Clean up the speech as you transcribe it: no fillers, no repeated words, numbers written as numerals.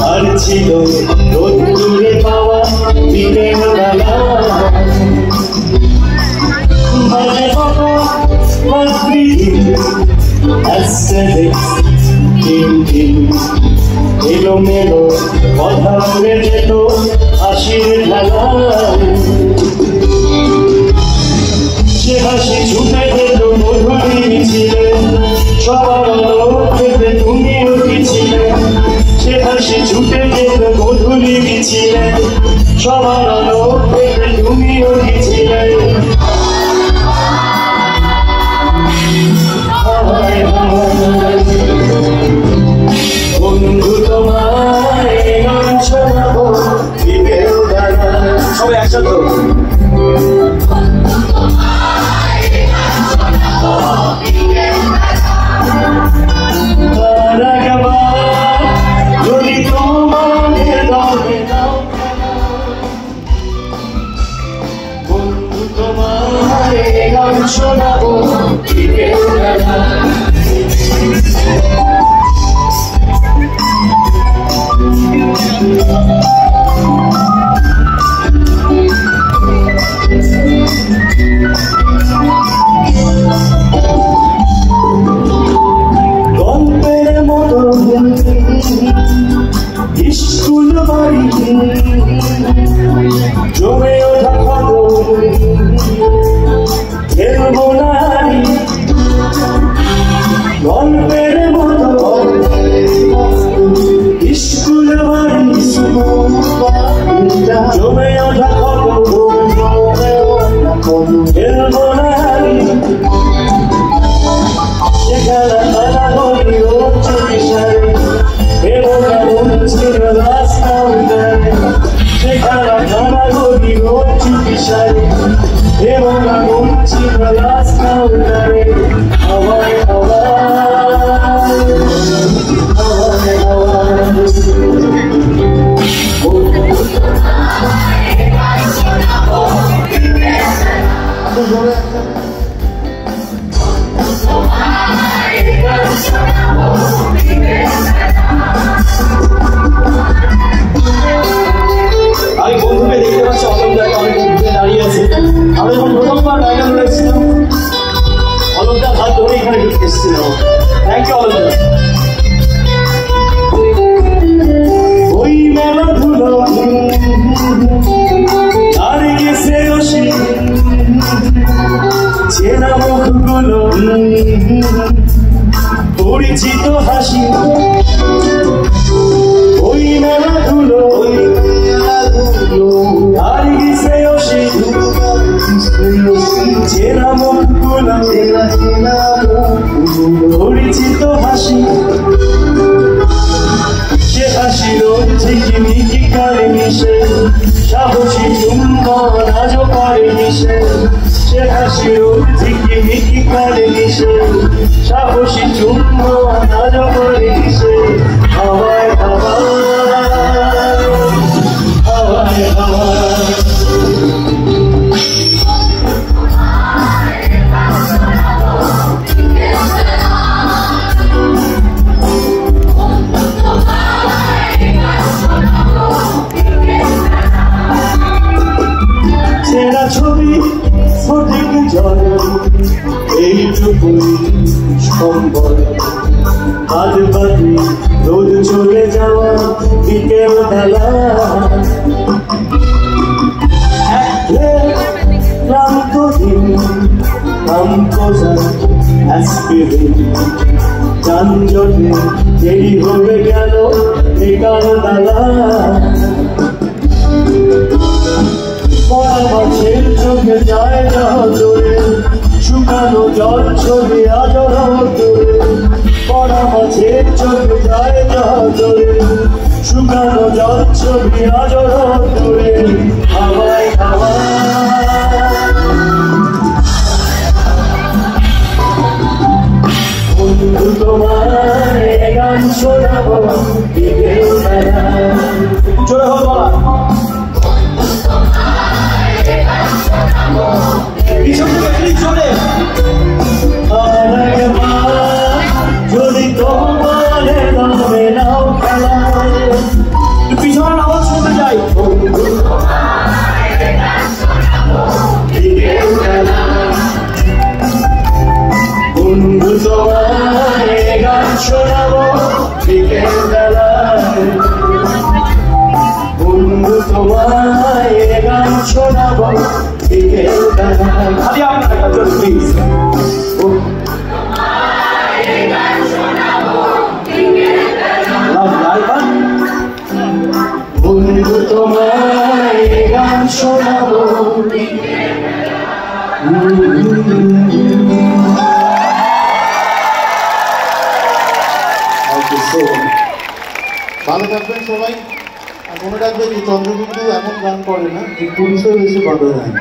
আর ছিল রোদ্দুরে পাওয়া দিনের বেলা বাজে কত রাত্রি এলোমেলো কথা উড়ে যেত হাসির ঢালা সে হাসি ছুটে যেত মধুরী মিছিলে সবার ভেবে তুমি উঠেছিলে সে হাসি ছুটে যেত মধুরী মিছিলে সবার ভেবে তুমি উঠেছিলে বন্ধু তোমায় গান শোনাবো দিবেও দাদা সবাই একসাথে শোনাবো দিবেও দাদা গল্পের মতো স্কুল বাড়ি জমে ওঠা খবর খেলবো না গল্পের মতো স্কুল বাড়ি জমে ওঠা খবর খেলবো না সেখানে খেলা করি হচ্ছে বিষয় এবং হচ্ছে রাস্তা উঠায় সেখানে খেলা করি হচ্ছে বিষয় এবং হচ্ছে রাস্তা উঠায় হাওয়ায় আমি বন্ধুকে দেখতে পাচ্ছি অলকদাকে অনেক দূরে দাঁড়িয়ে আছে আমি যখন প্রথমবার ডায়গান রয়েছিলাম অলকদার হাত ধরে এখানে ঢুকে এসেছিলাম থ্যাংক ইউ অলকদা ওই মেলা ধুলো আর গেছে রশি চেনা মুখগুলো পরিচিত হাসি ওই মেলা ধুলো আর গেছে রশি চেনা মুখগুলো পরিচিত হাসি সে হাসির ঝিকিমিকি করে মিশে সাহসী চুম্বন আজও করে মিশে সে হাসির ঝিকিমিকি করে মিশে সাহসী চুম্বন আজও করে মিশে হাওয়ায় হাওয়ায় হাওয়ায় হাওয়ায় সেরা ছবি সঠিক জল এইটুকুই সম্বল আজ বাদে রোদ চলে যাওয়া বিকেল বেলা ক্লান্ত দিন ক্লান্ত যানজটে দেরি হয়ে গেল বিকাল বেলা মাছের চোখে যায় না জোরে শুকানো জল ছবি আদর দূরে পড়া মাছের চোখে যায় না জোরে শুকানো জল ছবি আদর দূরে শোনাবো বিকেল বেলা। জোরে হোক বলা পিছন থেকে প্লিজ জোরে। যদি তোমারে নামে নাও খেলায় পিছনের আওয়াজ শুনতে যাই। বন্ধু তোমায় গান শোনাবো বিকেল বেলায়, বন্ধু তোমায় গান শোনাবো বিকেল বেলায়। খালি আপনার একটা জোর প্লিজ। বন্ধু তোমায় গান শোনাবো। ভালো থাকবেন সবাই। আর মনে রাখবেন যে চন্দ্রবিন্দু এমন গান করে না যে পুরুষের বেশি বাধা দেয়।